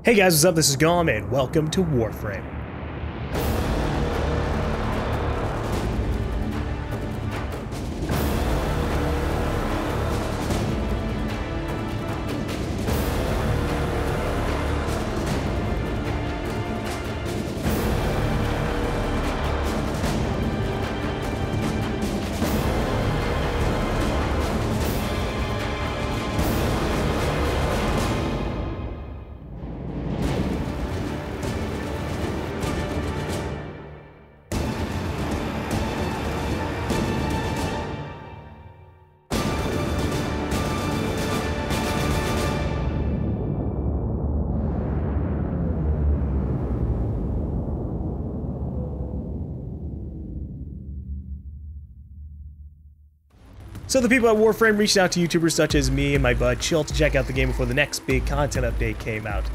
Hey guys, what's up? This is GaLm and welcome to Warframe. So the people at Warframe reached out to YouTubers such as me and my bud Chill to check out the game before the next big content update came out.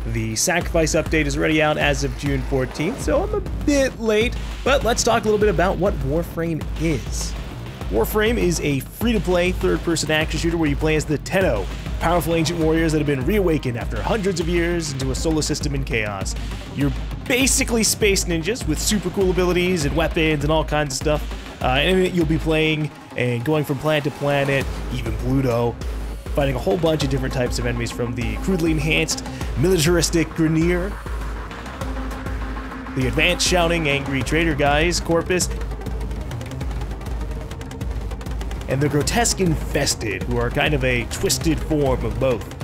The Sacrifice update is already out as of June 14th, so I'm a bit late, but let's talk a little bit about what Warframe is. Warframe is a free-to-play third-person action shooter where you play as the Tenno, powerful ancient warriors that have been reawakened after hundreds of years into a solar system in chaos. You're basically space ninjas with super cool abilities and weapons and all kinds of stuff. And you'll be playing and going from planet to planet, even Pluto, fighting a whole bunch of different types of enemies, from the crudely enhanced militaristic Grineer, the advanced shouting angry trader guys, Corpus, and the grotesque infested, who are kind of a twisted form of both.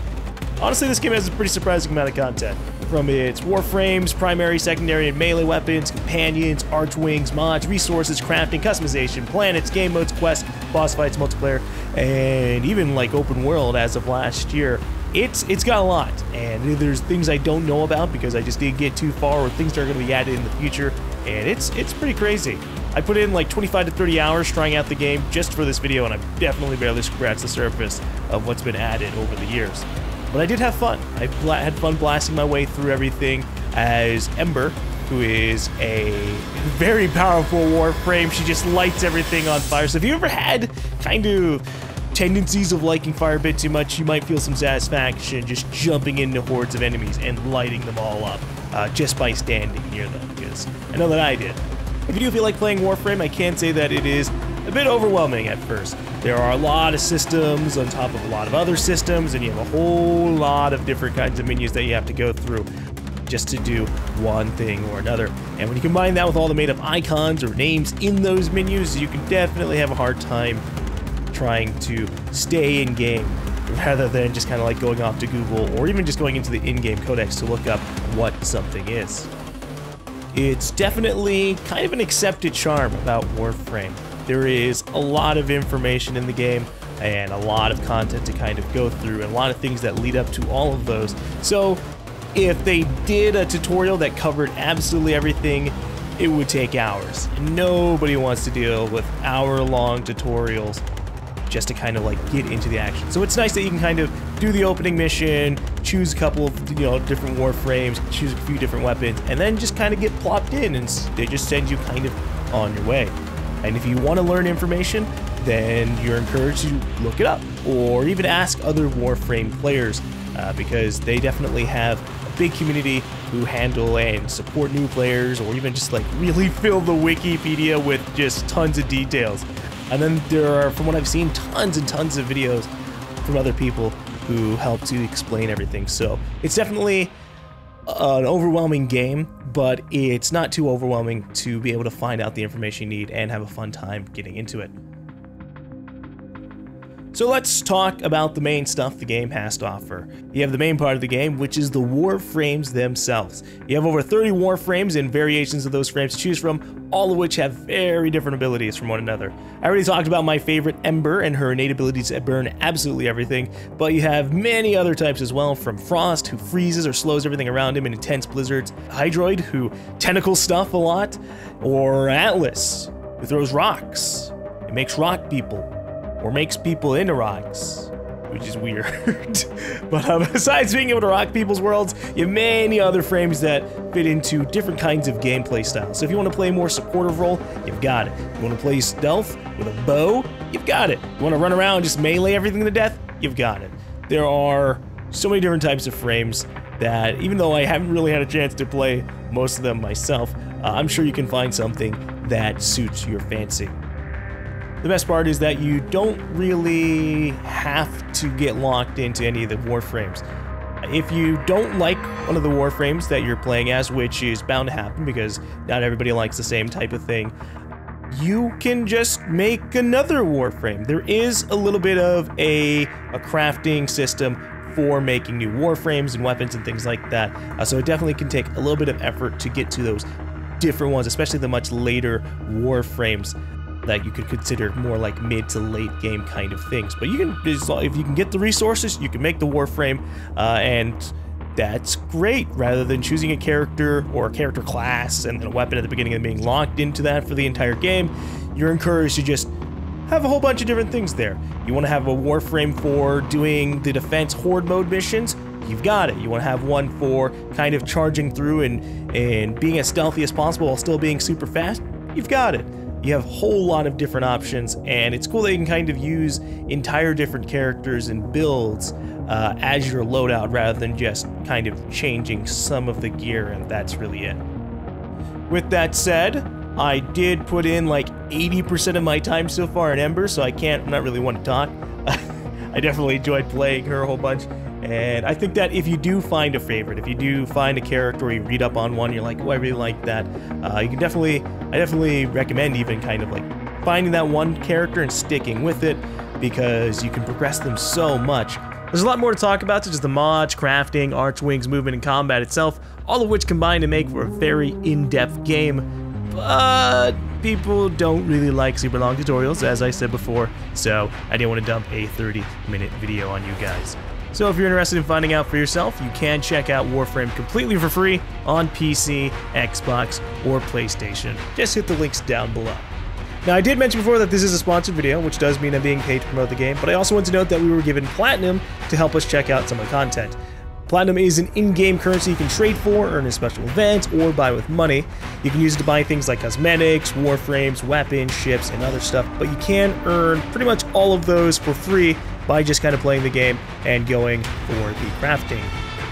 Honestly, this game has a pretty surprising amount of content. From its Warframes, primary, secondary, and melee weapons, companions, archwings, mods, resources, crafting, customization, planets, game modes, quests, boss fights, multiplayer, and even like open world as of last year. It's got a lot, and there's things I don't know about because I just didn't get too far, or things that are going to be added in the future, and it's pretty crazy. I put in like 25 to 30 hours trying out the game just for this video, and I've definitely barely scratched the surface of what's been added over the years. But I did have fun. I had fun blasting my way through everything as Ember, who is a very powerful Warframe. She just lights everything on fire. So if you ever had kind of tendencies of liking fire a bit too much, you might feel some satisfaction just jumping into hordes of enemies and lighting them all up just by standing near them, because I know that I did. If you do feel like playing Warframe, I can say that it is a bit overwhelming at first. There are a lot of systems on top of a lot of other systems, and you have a whole lot of different kinds of menus that you have to go through just to do one thing or another. And when you combine that with all the made-up icons or names in those menus, you can definitely have a hard time trying to stay in-game, rather than just kind of like going off to Google or even just going into the in-game codex to look up what something is. It's definitely kind of an accepted charm about Warframe. There is a lot of information in the game and a lot of content to kind of go through, and a lot of things that lead up to all of those. So if they did a tutorial that covered absolutely everything, it would take hours. And nobody wants to deal with hour-long tutorials just to kind of like get into the action. So it's nice that you can kind of do the opening mission, choose a couple of different Warframes, choose a few different weapons, and then just kind of get plopped in, and they just send you kind of on your way. And if you want to learn information, then you're encouraged to look it up, or even ask other Warframe players, because they definitely have a big community who handle and support new players, or even just like really fill the Wikipedia with just tons of details. And then there are, from what I've seen, tons and tons of videos from other people who help to explain everything. So it's definitely an overwhelming game, but it's not too overwhelming to be able to find out the information you need and have a fun time getting into it. So let's talk about the main stuff the game has to offer. You have the main part of the game, which is the Warframes themselves. You have over 30 Warframes and variations of those frames to choose from, all of which have very different abilities from one another. I already talked about my favorite, Ember, and her innate abilities to burn absolutely everything, but you have many other types as well, from Frost, who freezes or slows everything around him in intense blizzards, Hydroid, who tentacles stuff a lot, or Atlas, who throws rocks. It makes rock people. Or makes people into rocks, which is weird. But besides being able to rock people's worlds, you have many other frames that fit into different kinds of gameplay styles. So if you want to play a more supportive role, you've got it. You want to play stealth with a bow, you've got it. You want to run around and just melee everything to death, you've got it. There are so many different types of frames that, even though I haven't really had a chance to play most of them myself, I'm sure you can find something that suits your fancy. The best part is that you don't really have to get locked into any of the Warframes. If you don't like one of the Warframes that you're playing as, which is bound to happen because not everybody likes the same type of thing, you can just make another Warframe. There is a little bit of a crafting system for making new Warframes and weapons and things like that, so it definitely can take a little bit of effort to get to those different ones, especially the much later Warframes that you could consider more like mid to late game kind of things. But you can, if you can get the resources, you can make the Warframe, and that's great, rather than choosing a character or a character class and then a weapon at the beginning and being locked into that for the entire game. You're encouraged to just have a whole bunch of different things there. You want to have a Warframe for doing the defense horde mode missions? You've got it. You want to have one for kind of charging through and being as stealthy as possible while still being super fast? You've got it. You have a whole lot of different options, and it's cool that you can kind of use entire different characters and builds as your loadout rather than just kind of changing some of the gear, and that's really it. With that said, I did put in like 80% of my time so far in Ember, so I'm not really one to talk. I definitely enjoyed playing her a whole bunch. And I think that if you do find a favorite, if you do find a character or you read up on one, you're like, oh, I really like that, I definitely recommend even kind of like finding that one character and sticking with it, because you can progress them so much. There's a lot more to talk about, such as the mods, crafting, archwings, movement, and combat itself, all of which combine to make for a very in-depth game, but people don't really like super long tutorials, as I said before, so I didn't want to dump a 30-minute video on you guys. So if you're interested in finding out for yourself, you can check out Warframe completely for free on PC, Xbox, or PlayStation. Just hit the links down below. Now, I did mention before that this is a sponsored video, which does mean I'm being paid to promote the game, but I also want to note that we were given Platinum to help us check out some of the content. Platinum is an in-game currency you can trade for, earn in special events, or buy with money. You can use it to buy things like cosmetics, Warframes, weapons, ships, and other stuff, but you can earn pretty much all of those for free by just kind of playing the game and going for the crafting.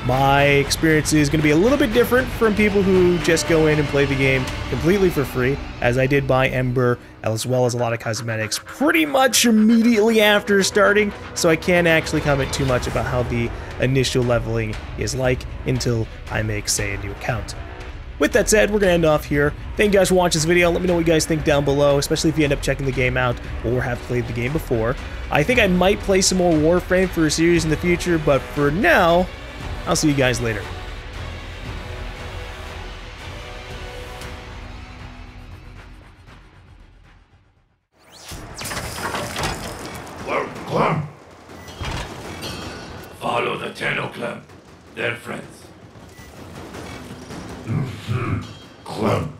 My experience is going to be a little bit different from people who just go in and play the game completely for free, as I did buy Ember as well as a lot of cosmetics pretty much immediately after starting, so I can't actually comment too much about how the initial leveling is like until I make, say, a new account. With that said, we're going to end off here. Thank you guys for watching this video. Let me know what you guys think down below, especially if you end up checking the game out or have played the game before. I think I might play some more Warframe for a series in the future, but for now, I'll see you guys later. GaLm. Follow the GaLm. They're friends. GaLm.